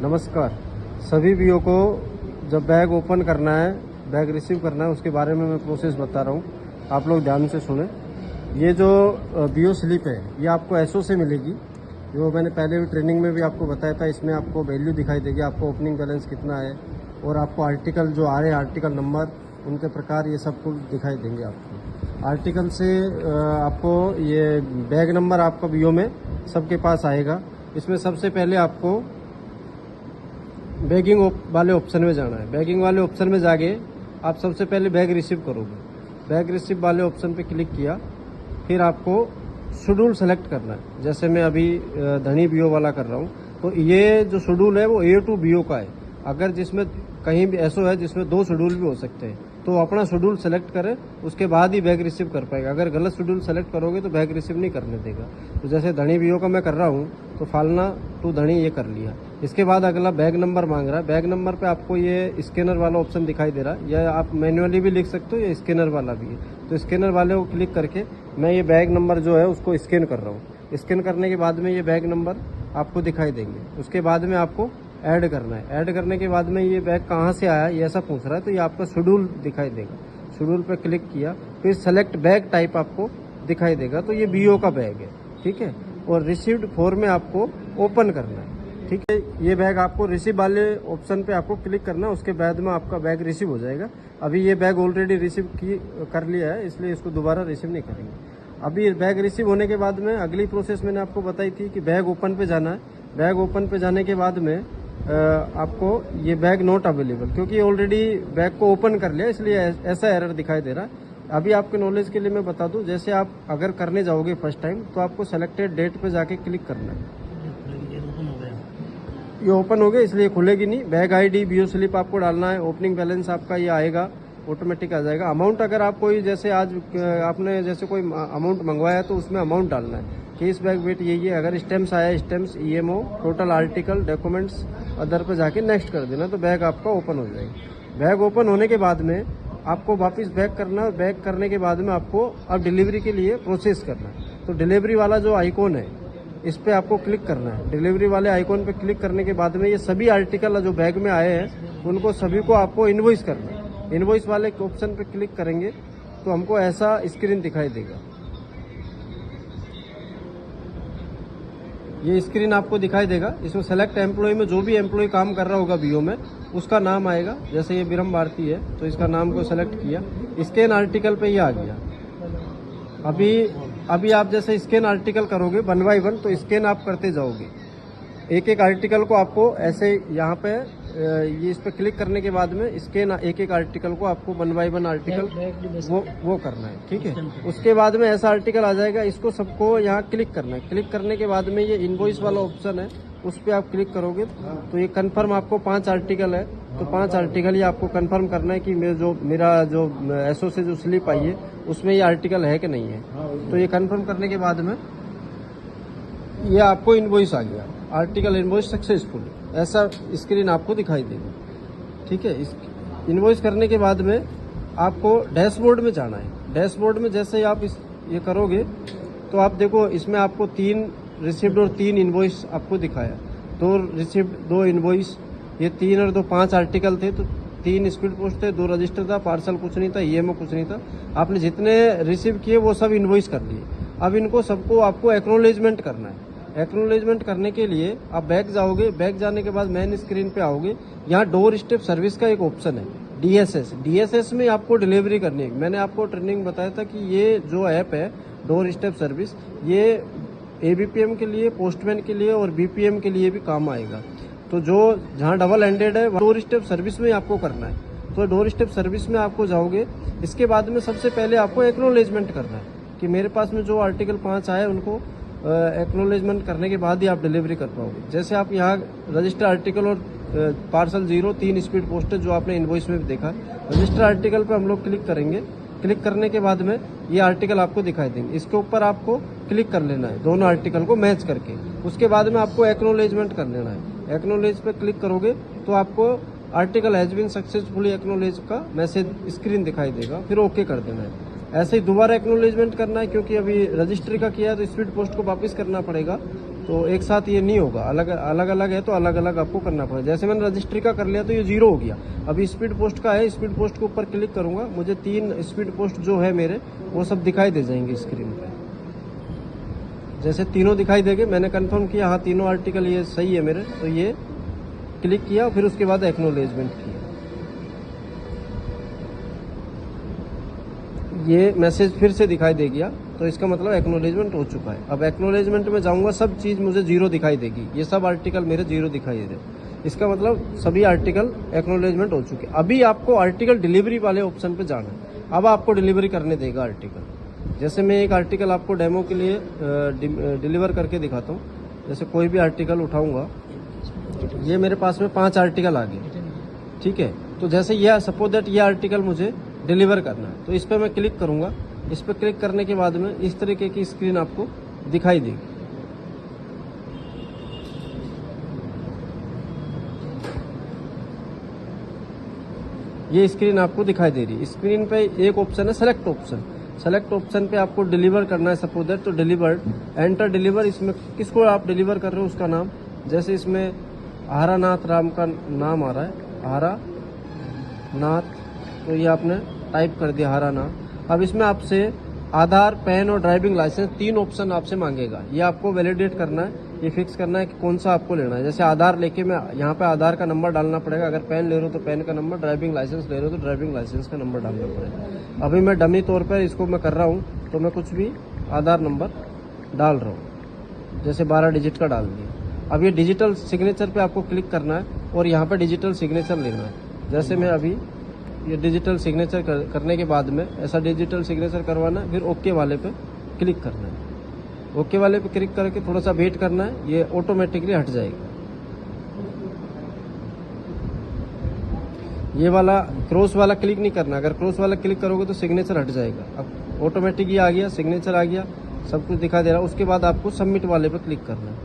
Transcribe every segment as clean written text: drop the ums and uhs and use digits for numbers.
नमस्कार। सभी बीओ को जब बैग ओपन करना है, बैग रिसीव करना है, उसके बारे में मैं प्रोसेस बता रहा हूँ। आप लोग ध्यान से सुने। ये जो बीओ स्लिप है, ये आपको एसओ से मिलेगी। जो मैंने पहले भी ट्रेनिंग में भी आपको बताया था, इसमें आपको वैल्यू दिखाई देगी, आपको ओपनिंग बैलेंस कितना है और आपको आर्टिकल जो आ रहे हैं, आर्टिकल नंबर, उनके प्रकार, ये सब कुछ दिखाई देंगे आपको। आर्टिकल से आपको ये बैग नंबर आपका बीओ में सबके पास आएगा। इसमें सबसे पहले आपको बैगिंग वाले ऑप्शन में जाना है। बैगिंग वाले ऑप्शन में जाके आप सबसे पहले बैग रिसीव करोगे। बैग रिसीव वाले ऑप्शन पे क्लिक किया, फिर आपको शेड्यूल सेलेक्ट करना है। जैसे मैं अभी धनी बीओ वाला कर रहा हूँ, तो ये जो शेड्यूल है वो A2 बीओ का है। अगर जिसमें कहीं भी ऐसा है जिसमें 2 शेड्यूल भी हो सकते हैं, तो अपना शेड्यूल सेलेक्ट करें, उसके बाद ही बैग रिसीव कर पाएगा। अगर गलत शेड्यूल सेलेक्ट करोगे तो बैग रिसीव नहीं करने देगा। तो जैसे धनी बीओ का मैं कर रहा हूँ, तो फालना टू धनी ये कर लिया। इसके बाद अगला बैग नंबर मांग रहा है। बैग नंबर पे आपको ये स्कैनर वाला ऑप्शन दिखाई दे रहा है, या आप मैन्युअली भी लिख सकते हो, या स्कैनर वाला भी है। तो स्कैनर वाले को क्लिक करके मैं ये बैग नंबर जो है उसको स्कैन कर रहा हूँ। स्कैन करने के बाद में ये बैग नंबर आपको दिखाई देंगे। उसके बाद में आपको ऐड करना है। ऐड करने के बाद में ये बैग कहाँ से आया ये ऐसा पूछ रहा है, तो ये आपका शेड्यूल दिखाई देगा। शेड्यूल पे क्लिक किया, फिर सेलेक्ट बैग टाइप आपको दिखाई देगा। तो ये बीओ का बैग है, ठीक है। और रिसीव्ड फॉर में आपको ओपन करना है, ठीक है। ये बैग आपको रिसीव वाले ऑप्शन पे आपको क्लिक करना है। उसके बाद में आपका बैग रिसीव हो जाएगा। अभी ये बैग ऑलरेडी रिसीव कर लिया है, इसलिए इसको दोबारा रिसीव नहीं करेंगे। अभी बैग रिसीव होने के बाद में अगली प्रोसेस मैंने आपको बताई थी कि बैग ओपन पे जाना है। बैग ओपन पे जाने के बाद में आपको ये बैग नॉट अवेलेबल, क्योंकि ऑलरेडी बैग को ओपन कर लिया, इसलिए ऐसा एरर दिखाई दे रहा है। अभी आपके नॉलेज के लिए मैं बता दूं, जैसे आप अगर करने जाओगे फर्स्ट टाइम, तो आपको सेलेक्टेड डेट पे जाके क्लिक करना है। ये ओपन हो गया, इसलिए खुलेगी नहीं। बैग आईडी, बीओ स्लिप आपको डालना है। ओपनिंग बैलेंस आपका ये आएगा, ऑटोमेटिक आ जाएगा। अमाउंट अगर आप कोई, जैसे आज आपने जैसे कोई अमाउंट मंगवाया, तो उसमें अमाउंट डालना है। केस बैग वेट यही है। अगर स्टेम्स आया, stems, EMO, total article, documents, other पे जाके नेक्स्ट कर देना, तो बैग आपका ओपन हो जाएगा। बैग ओपन होने के बाद में आपको वापस बैक करना है। बैक करने के बाद में आपको अब डिलीवरी के लिए प्रोसेस करना है। तो डिलीवरी वाला जो आइकॉन है, इस पे आपको क्लिक करना है। डिलीवरी वाले आइकॉन पे क्लिक करने के बाद में ये सभी आर्टिकल जो बैग में आए हैं, उनको सभी को आपको इनवॉइस करना है। इनवॉइस वाले ऑप्शन पे क्लिक करेंगे तो हमको ऐसा स्क्रीन दिखाई देगा। ये स्क्रीन आपको दिखाई देगा। इसमें सेलेक्ट एम्प्लॉय में जो भी एम्प्लॉय काम कर रहा होगा बीओ में, उसका नाम आएगा। जैसे ये बिरम भारती है, तो इसका नाम को सेलेक्ट किया, स्कैन आर्टिकल पे ये आ गया। अभी आप जैसे स्कैन आर्टिकल करोगे 1 बाय 1, तो स्कैन आप करते जाओगे। एक एक आर्टिकल को आपको ऐसे यहाँ पे ये इस पे क्लिक करने के बाद में स्कैन एक एक आर्टिकल को आपको 1 बाय 1 आर्टिकल वो करना है, ठीक है। उसके बाद में ऐसा आर्टिकल आ जाएगा, इसको सबको यहाँ क्लिक करना है। क्लिक करने के बाद में ये इनवॉइस वाला ऑप्शन है, उस पर आप क्लिक करोगे तो ये कंफर्म, आपको 5 आर्टिकल है, तो 5 आर्टिकल ही आपको कंफर्म करना है कि मेरा जो एसओ से जो स्लिप आई है उसमें ये आर्टिकल है कि नहीं है। तो ये कंफर्म करने के बाद में ये आपको इनवॉइस आ गया, आर्टिकल इनवॉइस सक्सेसफुल, ऐसा स्क्रीन आपको दिखाई देगी, ठीक है। इनवॉइस करने के बाद में आपको डैशबोर्ड में जाना है। डैशबोर्ड में जैसे ही आप ये करोगे, तो आप देखो इसमें आपको 3 रिसिप्ट और 3 इनवॉइस आपको दिखाया। 2 रिसिप्ट, 2 इनवॉइस, ये 3 और 2 5 आर्टिकल थे। तो 3 स्पीड पोस्ट थे, 2 रजिस्टर था, पार्सल कुछ नहीं था, ईएमओ कुछ नहीं था। आपने जितने रिसीव किए वो सब इनवॉइस कर लिए। अब इनको सबको आपको एक्नॉलेजमेंट करना है। एक्नॉलेजमेंट करने के लिए आप बैक जाओगे। बैक जाने के बाद मेन स्क्रीन पे आओगे। यहाँ डोर स्टेप सर्विस का एक ऑप्शन है, डीएसएस। डीएसएस में आपको डिलीवरी करनी है। मैंने आपको ट्रेनिंग बताया था कि ये जो ऐप है डोर स्टेप सर्विस, ये एबीपीएम के लिए, पोस्टमैन के लिए और बीपीएम के लिए भी काम आएगा। तो जो जहाँ डबल एंडेड है, डोर स्टेप सर्विस में आपको करना है। तो डोर स्टेप सर्विस में आपको जाओगे। इसके बाद में सबसे पहले आपको एक्नॉलेजमेंट करना है कि मेरे पास में जो आर्टिकल 5 आए उनको एक्नॉलेजमेंट करने के बाद ही आप डिलीवरी कर पाओगे। जैसे आप यहाँ रजिस्टर आर्टिकल और पार्सल 0 3 स्पीड पोस्ट जो आपने इनवॉइस में भी देखा, रजिस्टर आर्टिकल पर हम लोग क्लिक करेंगे। क्लिक करने के बाद में ये आर्टिकल आपको दिखाई देंगे। इसके ऊपर आपको क्लिक कर लेना है, दोनों आर्टिकल को मैच करके। उसके बाद में आपको एक्नॉलेजमेंट कर लेना है। एक्नॉलेज पे क्लिक करोगे तो आपको article has been successfully acknowledge का मैसेज स्क्रीन दिखाई देगा, फिर ओके कर देना है। ऐसे ही दोबारा एक्नॉलेजमेंट करना है, क्योंकि अभी रजिस्ट्री का किया तो स्पीड पोस्ट को वापस करना पड़ेगा। तो एक साथ ये नहीं होगा, अलग अलग है तो अलग अलग आपको करना पड़ेगा। जैसे मैंने रजिस्ट्री का कर लिया तो ये 0 हो गया। अभी स्पीड पोस्ट का है, स्पीड पोस्ट के ऊपर क्लिक करूंगा, मुझे 3 स्पीड पोस्ट जो है मेरे वो सब दिखाई दे जाएंगे स्क्रीन पे। जैसे तीनों दिखाई देंगे, मैंने कंफर्म किया हाँ तीनों आर्टिकल ये सही है मेरे, तो ये क्लिक किया, फिर उसके बाद एक्नॉलेजमेंट किया। ये मैसेज फिर से दिखाई दे गया, तो इसका मतलब एक्नॉलेजमेंट हो चुका है। अब एक्नॉलेजमेंट में जाऊंगा, सब चीज़ मुझे 0 दिखाई देगी, ये सब आर्टिकल मेरे 0 दिखाई दे रहे। इसका मतलब सभी आर्टिकल एक्नॉलेजमेंट हो चुके। अभी आपको आर्टिकल डिलीवरी वाले ऑप्शन पे जाना है। अब आपको डिलीवरी करने देगा आर्टिकल। जैसे मैं एक आर्टिकल आपको डेमो के लिए डिलीवर करके दिखाता हूँ। जैसे कोई भी आर्टिकल उठाऊंगा, ये मेरे पास में 5 आर्टिकल आ गए, ठीक है। तो जैसे यह सपोज दैट ये आर्टिकल मुझे डिलीवर करना है, तो इस पर मैं क्लिक करूंगा। इस पर क्लिक करने के बाद में इस तरीके की स्क्रीन आपको दिखाई देगी। ये स्क्रीन आपको दिखाई दे रही है। स्क्रीन पे एक ऑप्शन है सेलेक्ट ऑप्शन। सेलेक्ट ऑप्शन पे आपको डिलीवर करना है सपोज दैट, तो डिलीवर्ड, एंटर डिलीवर। इसमें किसको आप डिलीवर कर रहे हो उसका नाम, जैसे इसमें हारानाथ राम का नाम आ रहा है, हारानाथ, तो ये आपने टाइप कर दिया हारानाथ। अब इसमें आपसे आधार, पैन और ड्राइविंग लाइसेंस 3 ऑप्शन आपसे मांगेगा। ये आपको वैलिडेट करना है, ये फिक्स करना है कि कौन सा आपको लेना है। जैसे आधार लेके मैं यहाँ पे आधार का नंबर डालना पड़ेगा, अगर पैन ले रहे हो तो पैन का नंबर, ड्राइविंग लाइसेंस ले रहे हो तो ड्राइविंग लाइसेंस का नंबर डालना पड़ेगा। अभी मैं डमी तौर पर इसको मैं कर रहा हूँ, तो मैं कुछ भी आधार नंबर डाल रहा हूँ, जैसे 12 डिजिट का डाल दिया। अब ये डिजिटल सिग्नेचर पे आपको क्लिक करना है और यहाँ पे डिजिटल सिग्नेचर लेना है। जैसे मैं अभी ये डिजिटल सिग्नेचर करने के बाद में ऐसा डिजिटल सिग्नेचर करवाना है, फिर ओके वाले पे क्लिक करना है। ओके वाले पे क्लिक करके थोड़ा सा वेट करना है, ये ऑटोमेटिकली हट जाएगा। ये वाला क्रॉस वाला क्लिक नहीं करना, अगर क्रॉस वाला क्लिक करोगे तो सिग्नेचर हट जाएगा। अब ऑटोमेटिक ये आ गया, सिग्नेचर आ गया, सब कुछ दिखा दे रहा है। उसके बाद आपको सबमिट वाले पे क्लिक करना है।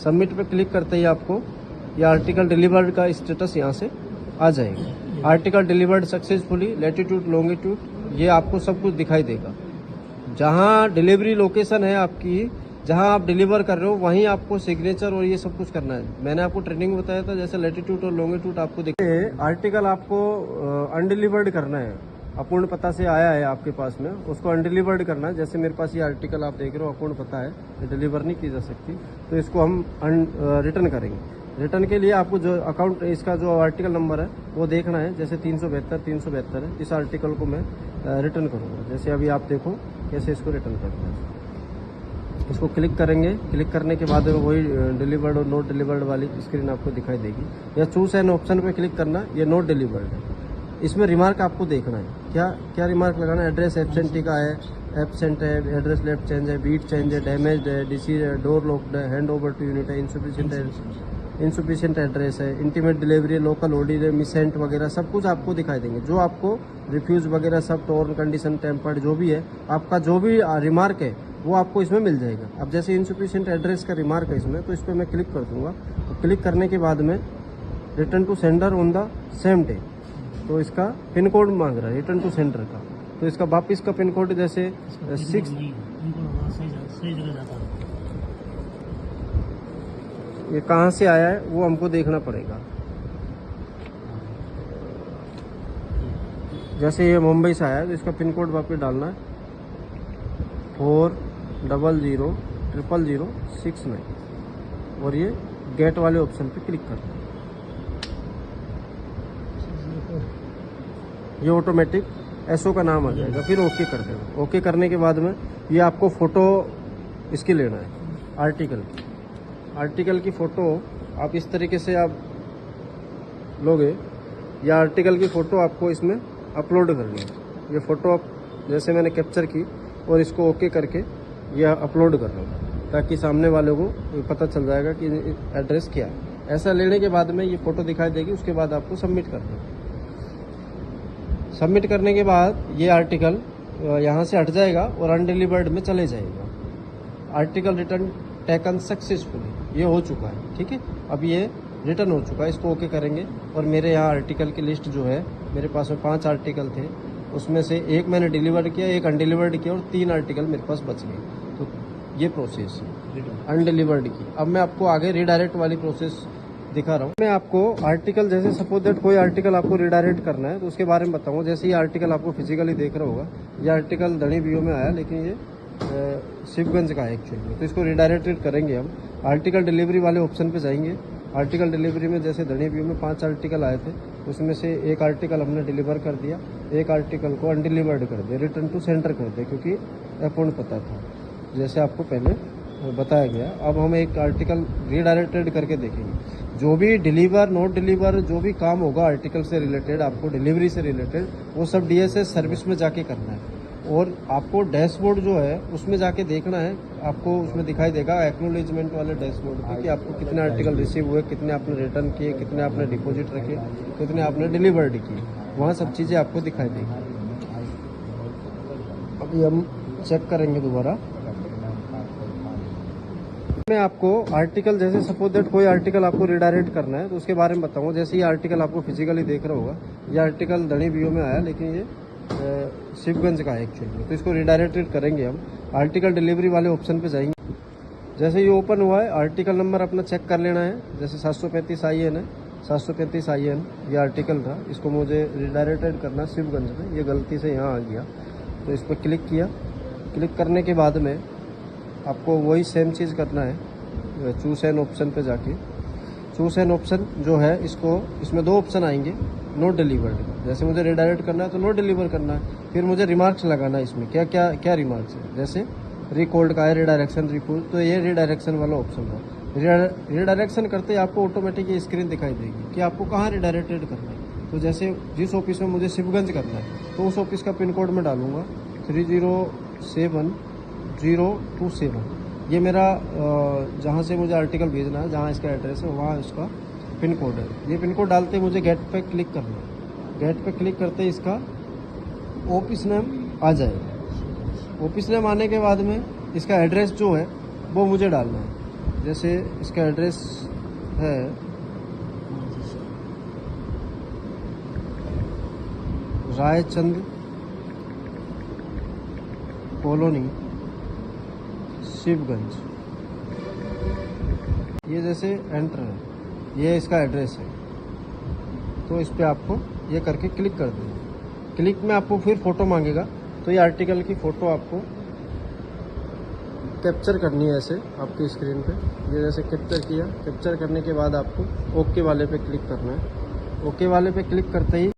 सबमिट पे क्लिक करते ही आपको ये आर्टिकल डिलीवर्ड का स्टेटस यहाँ से आ जाएगा। Article delivered successfully, latitude, longitude, ये आपको सब कुछ दिखाई देगा। जहाँ डिलीवरी लोकेशन है आपकी, जहाँ आप डिलीवर कर रहे हो, वहीं आपको सिग्नेचर और ये सब कुछ करना है। मैंने आपको ट्रेनिंग बताया था, जैसे लैटिट्यूड और लॉन्गिट्यूड आपको दिखे। आर्टिकल आपको अनडिलीवर्ड करना है, अपूर्ण पता से आया है आपके पास में, उसको अनडिलीवर्ड करना है। जैसे मेरे पास ये आर्टिकल आप देख रहे हो अपूर्ण पता है, ये डिलीवर नहीं की जा सकती, तो इसको हम रिटर्न करेंगे। रिटर्न के लिए आपको जो अकाउंट, इसका जो आर्टिकल नंबर है वो देखना है। जैसे 372 है, इस आर्टिकल को मैं रिटर्न करूँगा। जैसे अभी आप देखो कैसे इसको रिटर्न करना है। इसको क्लिक करेंगे, क्लिक करने के बाद वही डिलीवर्ड और नोट डिलीवर्ड वाली स्क्रीन आपको दिखाई देगी। या चूज एन ऑप्शन पे क्लिक करना, ये नोट डिलीवर्ड है। इसमें रिमार्क आपको देखना है, क्या रिमार्क लगाना है। एड्रेस एब्सेंटी का है, एब्सेंट है, एड्रेस लेफ्ट चेंज है, बीट चेंज है, डैमेज्ड है, डिसीज है, डोर लॉक्ड है, हैंड ओवर टू यूनिट है, इंसुफिशिएंट एड्रेस है, इंटीमेट डिलीवरी, लोकल ऑर्डर है, मिसेंट वगैरह सब कुछ आपको दिखाई देंगे। जो आपको रिफ्यूज वगैरह सब, टोर्न कंडीशन, टेम्पर्ड, जो भी है आपका, जो भी रिमार्क है वो आपको इसमें मिल जाएगा। अब जैसे इंसुफिशिएंट एड्रेस का रिमार्क है इसमें, तो इस पर मैं क्लिक कर दूंगा। तो क्लिक करने के बाद में return to sender on the same day, तो इसका पिन कोड मांग रहा है रिटर्न टू सेंडर का। तो इसका वापिस का पिन कोड जैसे 6, ये कहाँ से आया है वो हमको देखना पड़ेगा। जैसे ये मुंबई से आया है तो इसका पिन कोड वापस डालना है 400069 और ये गेट वाले ऑप्शन पे क्लिक करना है। ये ऑटोमेटिक एसओ का नाम आ जाएगा, फिर ओके कर देना। ओके करने के बाद में ये आपको फोटो इसकी लेना है, आर्टिकल की फ़ोटो आप इस तरीके से आप लोगे, या आर्टिकल की फ़ोटो आपको इसमें अपलोड करनी है। ये फ़ोटो आप जैसे मैंने कैप्चर की और इसको ओके करके ये अपलोड कर रहा हूँ, ताकि सामने वाले को पता चल जाएगा कि एड्रेस क्या है। ऐसा लेने के बाद में ये फ़ोटो दिखाई देगी, उसके बाद आपको सबमिट करना है। सबमिट करने के बाद ये आर्टिकल यहाँ से हट जाएगा और अनडिलीवर्ड में चले जाएगा। आर्टिकल रिटर्न टेकन सक्सेसफुली, ये हो चुका है, ठीक है। अब ये रिटर्न हो चुका है, इसको ओके करेंगे और मेरे यहाँ आर्टिकल की लिस्ट जो है, मेरे पास में 5 आर्टिकल थे, उसमें से एक मैंने डिलीवर किया, एक अनडिलीवर्ड किया और 3 आर्टिकल मेरे पास बच गए। तो ये प्रोसेस है। अनडिलीवर्ड की। अब मैं आपको आगे रीडायरेक्ट वाली प्रोसेस दिखा रहा हूँ। मैं आपको आर्टिकल, जैसे सपोज दैट कोई आर्टिकल आपको रीडायरेक्ट करना है तो उसके बारे में बताऊंगा। जैसे ये आर्टिकल आपको फिजिकली देख रहा होगा, ये आर्टिकल धनी बीओ में आया, लेकिन ये शिवगंज का है एक्चुअली। तो इसको रीडायरेक्टेड करेंगे हम। आर्टिकल डिलीवरी वाले ऑप्शन पे जाएंगे। आर्टिकल डिलीवरी में जैसे धनी व्यू में 5 आर्टिकल आए थे, उसमें से एक आर्टिकल हमने डिलीवर कर दिया, एक आर्टिकल को अनडिलीवर्ड कर दिया, रिटर्न टू सेंटर कर दिया, क्योंकि अकाउंट पता था जैसे आपको पहले बताया गया। अब हम एक आर्टिकल रीडायरेक्टेड करके देखेंगे। जो भी डिलीवर, नॉट डिलीवर, जो भी काम होगा आर्टिकल से रिलेटेड, आपको डिलीवरी से रिलेटेड, वो सब डीएसएस सर्विस में जाके करना है। और आपको डैशबोर्ड जो है उसमें जाके देखना है। आपको उसमें दिखाई देगा एक्नोलेजमेंट वाले डैशबोर्ड पे कि आपको कितने आर्टिकल रिसीव हुए, कितने आपने रिटर्न किए, कितने आपने डिपॉजिट रखे, कितने आपने डिलीवर्ड किए, वहाँ सब चीज़ें आपको दिखाई देगी। अभी हम चेक करेंगे दोबारा। मैं आपको आर्टिकल, जैसे सपोज दैट कोई आर्टिकल आपको रिडायरेक्ट करना है तो उसके बारे में बताऊंगा। जैसे ये आर्टिकल आपको फिजिकली देख रहा होगा, ये आर्टिकल धनी बीओ में आया, लेकिन ये शिवगंज का है एक्चुअली। तो इसको रिडायरेक्टेड करेंगे हम। आर्टिकल डिलीवरी वाले ऑप्शन पे जाएंगे। जैसे ये ओपन हुआ है, आर्टिकल नंबर अपना चेक कर लेना है। जैसे 735 IN है, 735 IN ये आर्टिकल था। इसको मुझे रिडायरेक्टेड करना शिवगंज में, ये गलती से यहाँ आ गया। तो इस पर क्लिक किया। क्लिक करने के बाद में आपको वही सेम चीज़ करना है। चूज एन ऑप्शन पे जाके, चूज एन ऑप्शन जो है, इसमें 2 ऑप्शन आएंगे, नोट डिलीवर्ड। जैसे मुझे रिडायरेक्ट करना है तो नोट डिलीवर करना है। फिर मुझे रिमार्क्स लगाना है। इसमें क्या क्या क्या रिमार्क्स है, जैसे रिकॉल्ड का है, रिडायरेक्शन रिपोर्ट, तो ये रिडायरेक्शन वाला ऑप्शन है। रिडायरेक्शन करते ही आपको ऑटोमेटिक ये स्क्रीन दिखाई देगी कि आपको कहाँ रिडायरेक्टेड करना है। तो जैसे जिस ऑफिस में मुझे शिवगंज करना है तो उस ऑफिस का पिन कोड मैं डालूंगा 307027। ये मेरा जहाँ से मुझे आर्टिकल भेजना है, जहाँ इसका एड्रेस है, वहाँ उसका पिन कोड है। ये पिन कोड डालते ही मुझे गेट पे क्लिक करना है। गेट पे क्लिक करते ही इसका ऑफिस नेम आ जाएगा। ऑफिस नेम आने के बाद में इसका एड्रेस जो है वो मुझे डालना है। जैसे इसका एड्रेस है रायचंद कॉलोनी, शिवगंज। ये जैसे एंटर है, ये इसका एड्रेस है। तो इस पर आपको ये करके क्लिक कर देना। क्लिक में आपको फिर फोटो मांगेगा, तो ये आर्टिकल की फ़ोटो आपको कैप्चर करनी है ऐसे आपकी स्क्रीन पे। ये जैसे कैप्चर किया, कैप्चर करने के बाद आपको ओके वाले पे क्लिक करना है। ओके वाले पे क्लिक करते ही